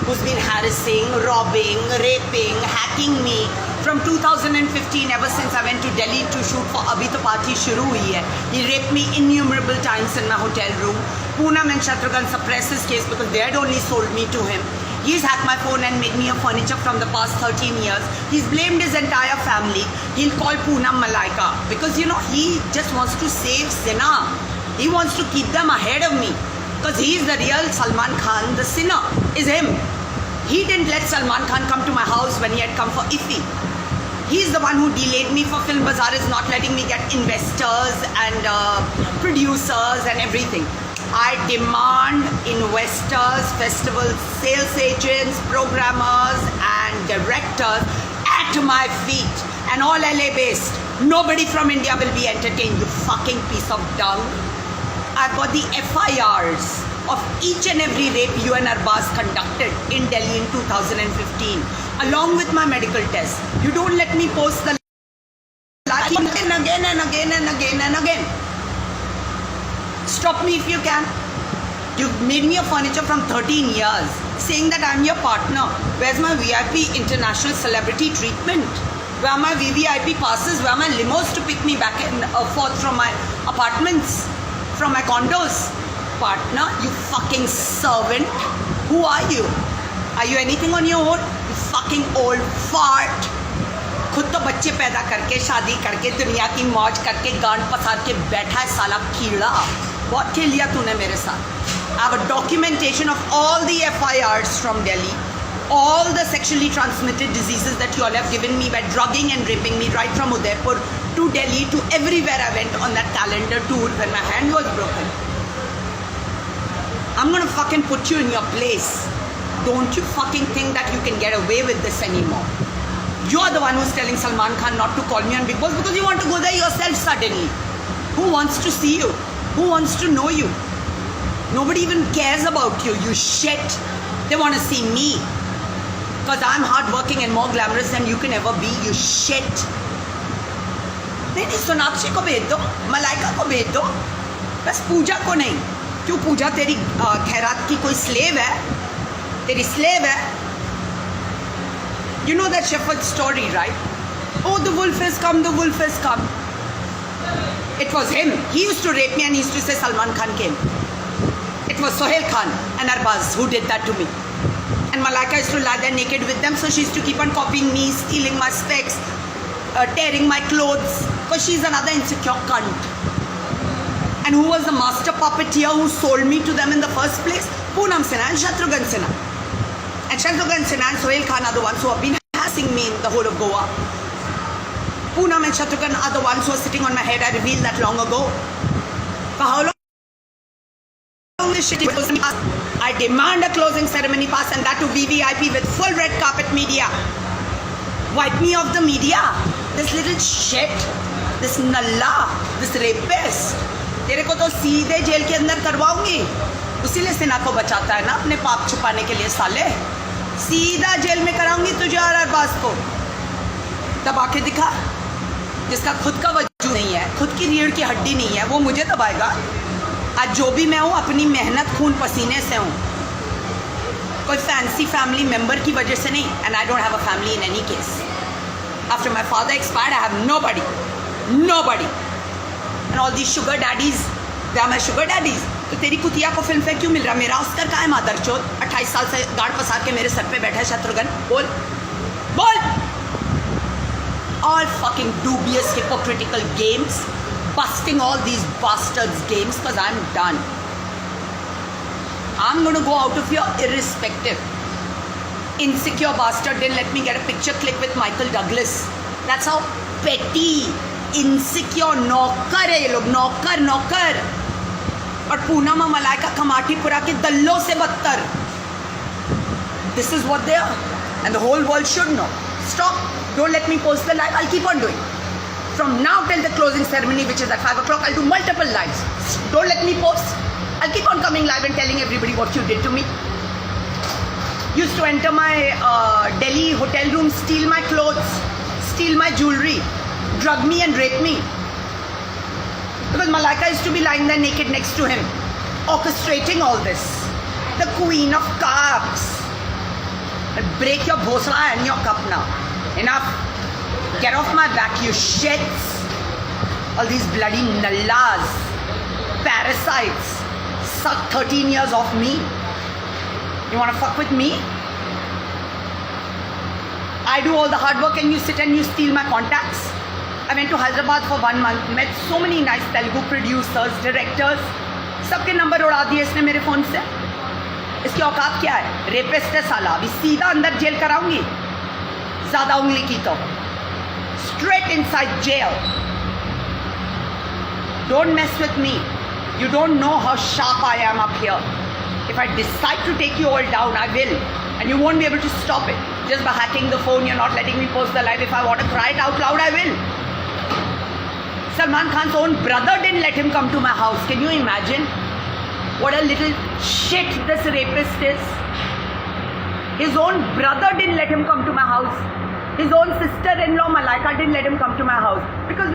who's been harassing, robbing, raping, hacking me from 2015, ever since I went to Delhi to shoot for Abhi To Party Shuru Hui Hai. He raped me innumerable times in my hotel room. Poonam and Shatrughan suppressed his case because they had only sold me to him. He's hacked my phone and made me a furniture from the past 13 years. He's blamed his entire family. He'll call Poonam Malaika because, you know, he just wants to save Sinha. He wants to keep them ahead of me because he's the real Salman Khan. The sinner is him. He didn't let Salman Khan come to my house when he had come for Iffy. He's the one who delayed me for Film Bazaar, is not letting me get investors and producers and everything. I demand investors, festival sales agents, programmers and directors at my feet, and all LA based. Nobody from India will be entertained, you fucking piece of dung. I've got the FIRs of each and every rape you and Arbaz conducted in Delhi in 2015, along with my medical tests. You don't let me post the again and again and again and again and again. Stop me if you can. You've made me a furniture from 13 years, saying that I'm your partner. Where's my VIP international celebrity treatment? Where are my VVIP passes? Where are my limos to pick me back and forth from my apartments, from my condos? Partner, you fucking servant. Who are you? Are you anything on your own? You fucking old fart. खुद तो बच्चे पैदा करके शादी करके दुनिया की मौज करके गांड पसार के बैठा है साला कीड़ा. बहुत खेल लिया तूने मेरे साथ. I have a documentation of all the FIRs from Delhi, all the sexually transmitted diseases that you all have given me by drugging and raping me right from Udaipur to Delhi to everywhere I went on that calendar tour when my hand was broken. I'm gonna fucking put you in your place. Don't you fucking think that you can get away with this anymore. You're the one who's telling Salman Khan not to call me on Bigg Boss because you want to go there yourself suddenly. Who wants to see you? Who wants to know you? Nobody even cares about you, you shit. They want to see me because I'm hardworking and more glamorous than you can ever be, you shit. नहीं, सोनाक्षी को भेज दो, मलाइका को भेज दो, बस पूजा को नहीं. क्यों पूजा तेरी खैरात की कोई स्लेव है? तेरी स्लेव है? You know that shepherd story, right? Oh, the wolf has come, the wolf has come. It was him. He used to rape me and he used to say Salman Khan came. It was Sohail Khan and Arbaz who did that to me. And Malaika used to lie there naked with them, so she used to keep on copying me, stealing my specs, tearing my clothes, because she's another insecure cunt. And who was the master puppeteer who sold me to them in the first place? Poonam Sinha and Shatrughan Sinha. And Shatrughan Sinha and Sohail Khan are the ones who have been harassing me in the whole of Goa. Poonam and Shatrughan are the ones who are sitting on my head. I revealed that long ago. For how long this shit was? I demand a closing ceremony pass, and that to VVIP with full red carpet media. Wipe me off the media. This little shit, this nalla, this rapist. तेरे को तो सीधे jail के अंदर करवाऊंगी. उसीलिए सिन्हा को बचाता है ना, अपने पाप छुपाने के लिए साले. सीधा जेल में कराऊंगी तुझे और अरबाज को. दबा के दिखा. जिसका खुद का वजूद नहीं है, खुद की रीढ़ की हड्डी नहीं है, वो मुझे दबाएगा. आज जो भी मैं हूँ अपनी मेहनत खून पसीने से हूँ, कोई फैंसी फैमिली मेंबर की वजह से नहीं. And I don't have a family in any case. After my father expired I have nobody. And all these sugar daddies, they are my sugar daddies. तो तेरी कुतिया को फिल्म फेयर क्यों मिल रहा? मेरा ऑस्कर कहाँ है मादरचोद? 28 साल से गाड़ पसार के मेरे सर पे बैठा है शत्रुघ्न. बोल. All fucking dubious hypocritical games, busting all these bastards games, because I'm done. I'm going to go out of here irrespective. Insecure bastard didn't let me get a picture click with Michael Douglas. That's how petty, insecure नौकर है ये लोग. नौकर. और पूनम और मलाइका कमाटीपुरा के दल्लों से बदतर. This is what they are, and the whole world should know. Stop. Don't let me post the live. I'll keep on doing. From now till the closing ceremony, which is at 5 o'clock, I'll do multiple lives. Don't let me post. I'll keep on coming live and telling everybody what you did to me. Used to enter my Delhi hotel room, steal my clothes, steal my jewelry, drug me and rape me. Because Malaika used to be lying there naked next to him, orchestrating all this. The queen of carbs. break your bhosla and your cup now. Enough. Get off my back, you shits. All these bloody nallas, parasites, suck 13 years off me. You want to fuck with me? I do all the hard work and you sit and you steal my contacts. I went to Hyderabad for 1 month, met so many nice Telugu producers, directors. सबके number उड़ा दिए इसने मेरे phone से. इसकी औकात क्या है? रेपिस्ट है साला. अभी सीधा अंदर जेल कराऊंगी. ज़्यादा उंगली की तो. Straight inside jail. Don't mess with me. You don't know how sharp I am up here. If I decide to take you all down, I will. And you won't be able to stop it. Just by hacking the phone, you're not letting me post the live. If I want to cry it out loud, I will. Salman Khan's own brother didn't let him come to my house. Can you imagine? What a little shit this rapist is. His own brother didn't let him come to my house. His own sister-in-law, Malaika, didn't let him come to my house. Because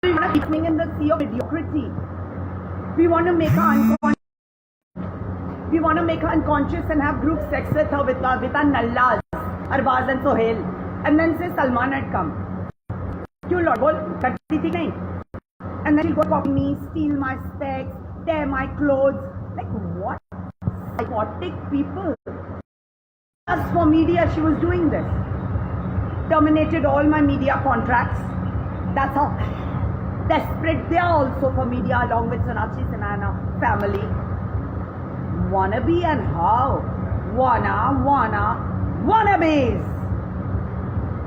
we want to be swimming in the sea of mediocrity. We want to make her unconscious. We want to make her unconscious and have group sex with her with our nallas, Arbaz and Sohail. And then say Salman had come. You Lord, bol, karti thi nahi. And then she'll go copy me, steal my specs, tear my clothes. Like what? Psychotic people. As for media, she was doing this. Terminated all my media contracts. That's how desperate they are also for media, along with Sonakshi Sinha family. Wannabe and how? Wannabes.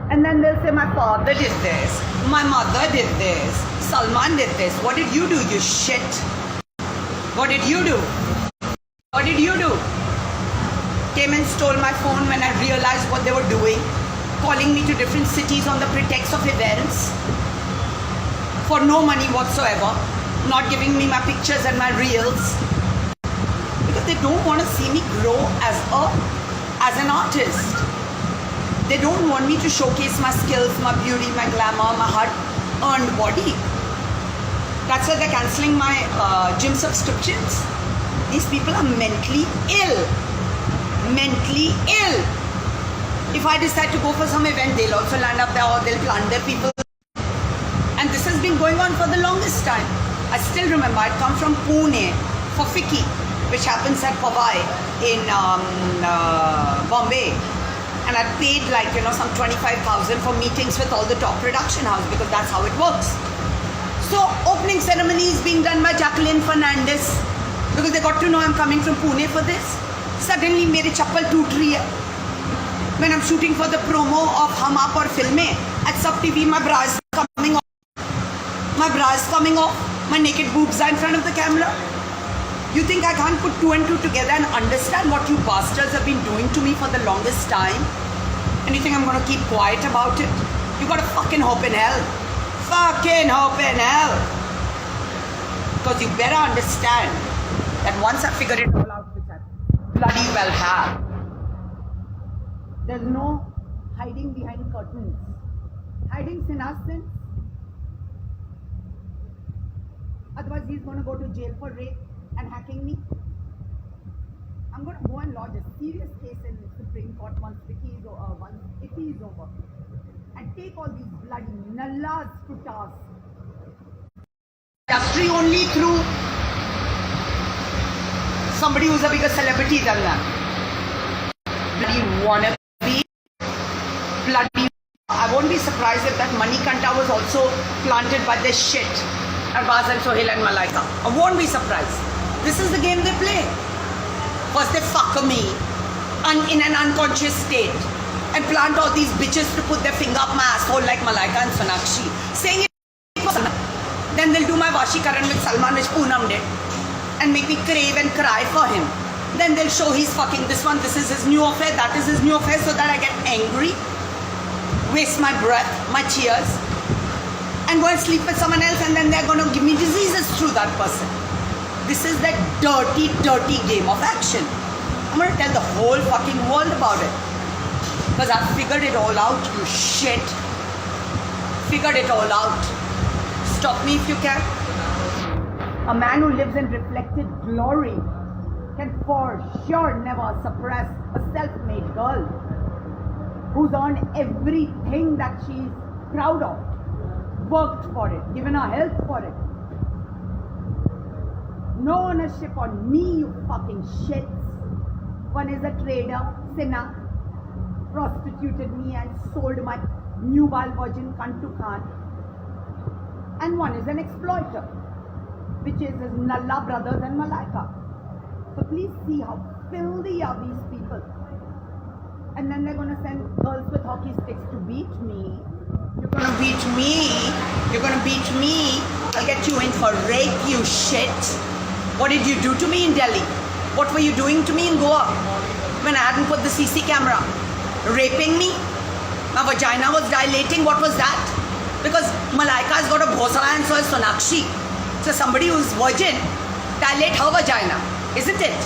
And then they'll say, my father did this, my mother did this, Salman did this. What did you do, you shit? What did you do? What did you do? Came and stole my phone when I realized what they were doing, calling me to different cities on the pretext of events for no money whatsoever, not giving me my pictures and my reels, because they don't want to see me grow as an artist. They don't want me to showcase my skills, my beauty, my glamour, my hard-earned body. That's why they're cancelling my gym subscriptions. These people are mentally ill. Mentally ill. If I decide to go for some event, they'll also land up there or they'll plunder people. And this has been going on for the longest time. I still remember I'd come from Pune for FICCI, which happens at Powai in Bombay. And I paid like, some 25,000 for meetings with all the top production houses because that's how it works. So opening ceremony is being done by Jacqueline Fernandez because they got to know I'm coming from Pune for this. Suddenly, मेरी चप्पल टूट रही है. When I'm shooting for the promo of Hum Aap और फिल्में at Sub TV, my bra is coming off. My bra is coming off. My naked boobs are in front of the camera. You think I can't put two and two together and understand what you bastards have been doing to me for the longest time? And you think I'm going to keep quiet about it? You got to fucking hope in hell. Fucking hope in hell. Because you better understand that once I figure it all out, which I bloody well have, there's no hiding behind curtains. Hiding Sinha's sins. Otherwise, he's going to go to jail for rape and hacking me. I'm going to go and lodge a serious case in the Supreme Court once Vicky is over. And take all these bloody nallas to task. Industry only through somebody who's a bigger celebrity than them. Bloody wannabe. Bloody. I won't be surprised if that Manikanta was also planted by this shit. Arbaz and Sohail and Malaika. I won't be surprised. This is the game they play. First they fuck me in an unconscious state and plant all these bitches to put their finger up my asshole like Malaika and Sonakshi. Saying it was Salman. Then they'll do my Vashikaran with Salman, which Poonam did, and make me crave and cry for him. Then they'll show he's fucking this one, this is his new affair, that is his new affair, so that I get angry, waste my breath, my tears, and go and sleep with someone else, and then they're going to give me diseases through that person. This is that dirty, dirty game of action. I'm going to tell the whole fucking world about it. Because I've figured it all out, you shit. Figured it all out. Stop me if you can. A man who lives in reflected glory can for sure never suppress a self-made girl. who's earned everything that she's proud of, worked for it, given her health for it. No ownership on me, you fucking shits. One is a trader, Sinha, prostituted me and sold my nubile virgin cunt to Khan. And one is an exploiter, which is his Nalla brothers and Malaika. So please see how filthy are these people. And then they're going to send girls with hockey sticks to beat me. You're going to beat me. You're going to beat me. I'll get you in for rape, you shit. What did you do to me in Delhi? What were you doing to me in Goa when I hadn't put the CC camera? Raping me? My vagina was dilating. What was that? Because Malaika has got a bhosala and so is Sonakshi. So somebody who's virgin, dilate her vagina, isn't it?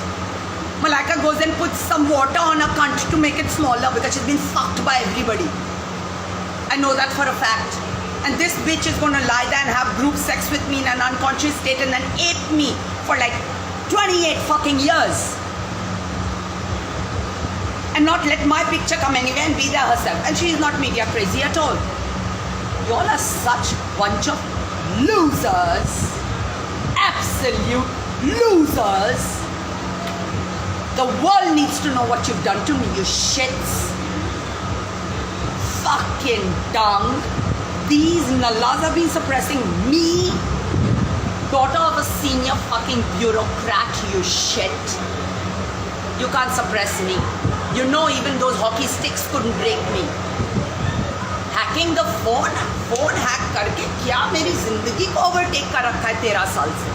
Malaika goes and puts some water on her cunt to make it smaller because she's been fucked by everybody. I know that for a fact. And this bitch is going to lie there and have group sex with me in an unconscious state and then ape me for like 28 fucking years. And not let my picture come anywhere and be there herself. And she is not media crazy at all. You all are such bunch of losers. Absolute losers. The world needs to know what you've done to me, you shits. Fucking dung. These nallas have been suppressing me, daughter of a senior fucking bureaucrat, you shit. You can't suppress me. You know even those hockey sticks couldn't break me. Hacking the phone hack करके क्या मेरी जिंदगी को overtake कर रखा है 13 साल से.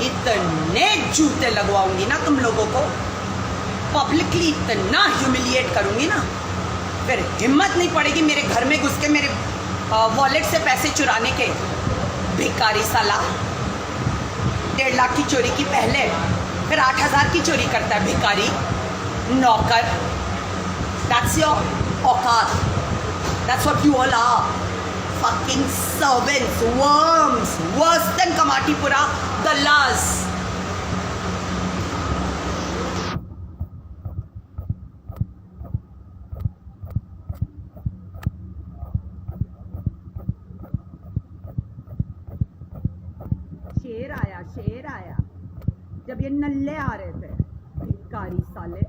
इतने जूते लगवाऊंगी ना तुम लोगों को, पब्लिकली इतना ह्यूमिलिएट करूंगी ना, फिर हिम्मत नहीं पड़ेगी मेरे घर में घुस के मेरे वॉलेट से पैसे चुराने के. भिखारी साला 1.5 लाख की चोरी की पहले, फिर 8,000 की चोरी करता है भिखारी नौकर. That's your औकात. That's what you all are. Fucking servants, worms, worse than Kamatipura, dallas. शेर आया जब ये नल्ले आ रहे थे. भिखारी साले,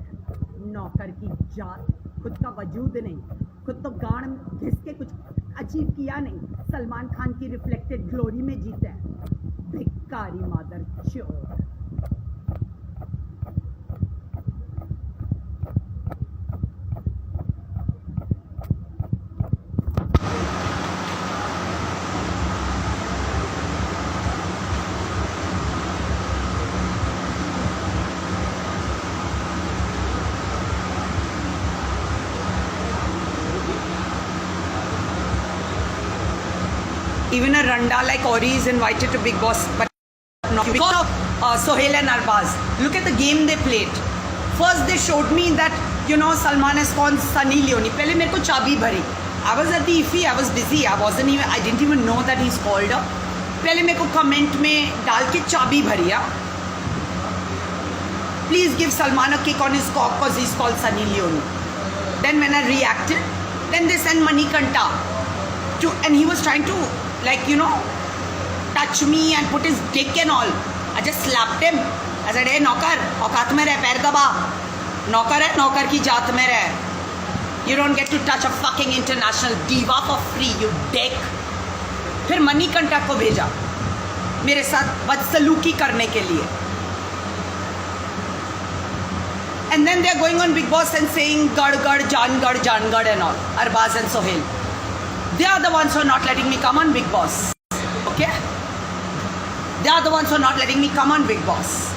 नौकर की जात, खुद का वजूद नहीं, खुद तो गांड घिस के कुछ अचीव किया नहीं, सलमान खान की रिफ्लेक्टेड ग्लोरी में जीते हैं. भिखारी मादर चोर. Even a randa like Ori is invited to Big Boss, but not because of Sohail and Arbaz. Look at the game they played. First they showed me that, you know, Salman has called Sunny Leone. पहले मेरे को चाबी भरी. I was at the IFFI, I was busy. I didn't even know that he's called her. पहले मेरे को comment में डाल के चाबी भरी. Please give Salman a kick on his cock because he's called Sunny Leone. Then when I reacted, then they sent Manikanta to, and he was trying to, like, you know, touch me and put his dick and all. I just slapped him. I said, hey, नौकर, औकात में रह, पैर दबा. नौकर है, नौकर की जात में रह. You don't get to touch a fucking international diva for free, you dick. फिर मणिकंठा को भेजा मेरे साथ बदसलूकी करने के लिए. And then they're going on Big Boss and saying Gad Jangad and all. Arbaz and Sohail. They are the ones who are not letting me come on Big Boss. Okay? They are the ones who are not letting me come on Big Boss.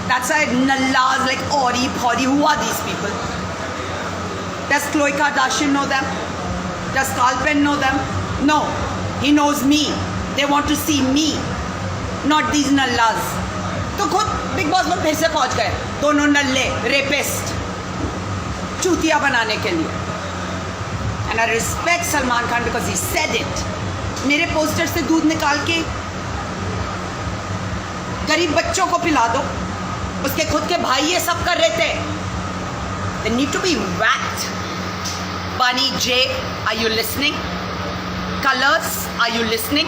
That's why nallas like Ori, Phori, who are these people? Does Khloe Kardashian know them? Does Carl Penn know them? No. He knows me. They want to see me, not these nallas. तो खुद big boss में फिर से पहुंच गए दोनों नल्ले rapist चूतिया बनाने के लिए. And I respect Salman Khan because he said it. मेरे पोस्टर से दूध निकाल के गरीब बच्चों को पिला दो. उसके खुद के भाई ये सब कर रहे थे. They need to be whacked. Bunny J, are you listening? Colors, are you listening?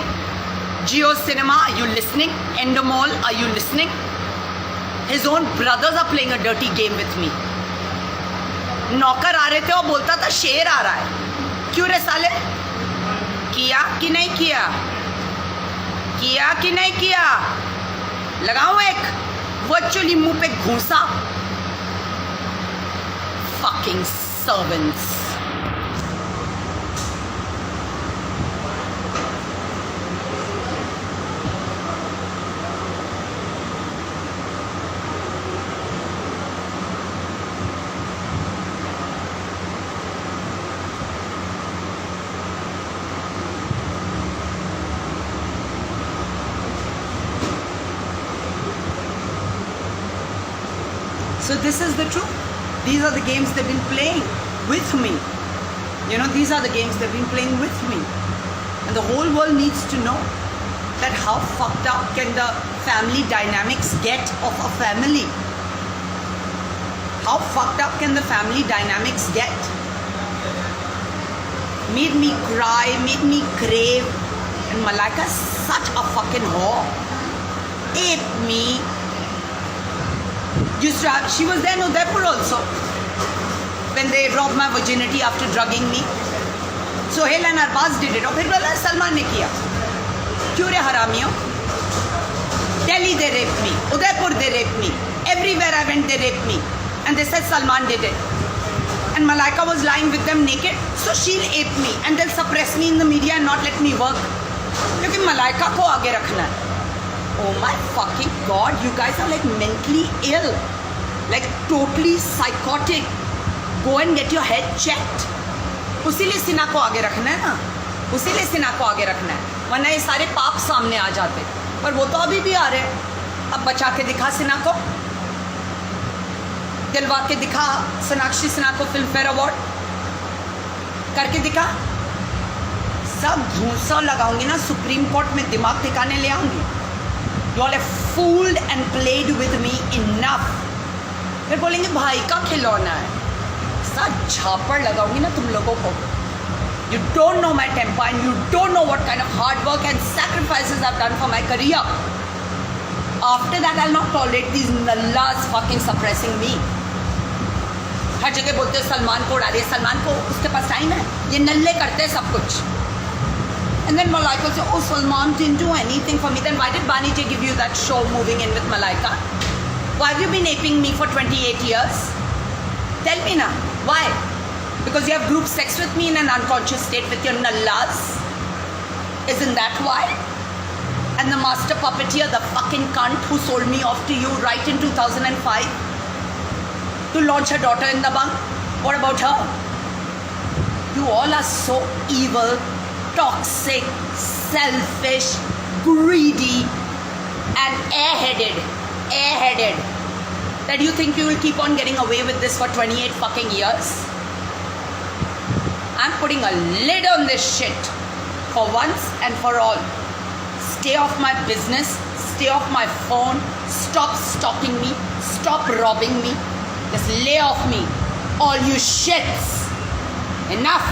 Geo Cinema, are you listening? Endemol, are you listening? His own brothers are playing a dirty game with me. नौकर आ रहे थे और बोलता था शेर आ रहा है. क्यों रे साले? किया कि नहीं किया? किया कि नहीं किया? लगाऊं एक वर्चुअली मुंह पे घूसा. Fucking servants. So this is the truth. These are the games they've been playing with me. You know, these are the games they've been playing with me. And the whole world needs to know that how fucked up can the family dynamics get of a family. How fucked up can the family dynamics get? Made me cry, made me crave. And Malaika is such a fucking whore. Aped me. Used to have, she was there in Udaipur also when they robbed my virginity after drugging me. Sohail and Arbaz did it. और फिर बोला सलमान ने किया. क्यों रे हरामियों? Delhi they raped me. Udaipur they raped me. Everywhere I went they raped me. And they said Salman did it. And Malaika was lying with them naked. So she'll ape me and they'll suppress me in the media and not let me work. क्योंकि Malaika को आगे रखना है. Oh my fucking god, you guys are like mentally ill. Like totally psychotic. Go and get your head checked. उसीलिए Sinha को आगे रखना है ना. उसीलिए सिन्हा को आगे रखना है. वरना ये सारे पाप सामने आ जाते. पर वो तो अभी भी आ रहे हैं. अब बचा के दिखा सिन्हा को. दिलवा के दिखा सोनाक्षी सिन्हा को फिल्म फेयर अवार्ड. करके दिखा. सब घूसा लगाऊंगी ना सुप्रीम कोर्ट में दिमाग ठिकाने ले आऊंगी. You all have fooled and played with me enough. फिर बोलेंगे भाई का खिलौना है. सब झापड़ लगाऊंगी ना तुम लोगों को. You don't know my temper and you don't know what kind of hard work and sacrifices I've done for my career. After that, I'll not tolerate these nallas fucking suppressing me. हर जगह बोलते हैं सलमान को उड़ा दिया. सलमान को उसके पास time है. ये नल्ले करते हैं सब कुछ. And then Malaika will say, oh, Salman didn't do anything for me. Then why did Bani J give you that show Moving In with Malaika? Why have you been aping me for 28 years? Tell me now. Why? Because you have group sex with me in an unconscious state with your nallas? Isn't that why? And the master puppeteer, the fucking cunt who sold me off to you right in 2005 to launch her daughter in the bunk? What about her? You all are so evil, toxic, selfish, greedy, and airheaded, that you think you will keep on getting away with this for 28 fucking years. I'm putting a lid on this shit for once and for all. Stay off my business, stay off my phone, stop stalking me, stop robbing me, just lay off me, all you shits. Enough.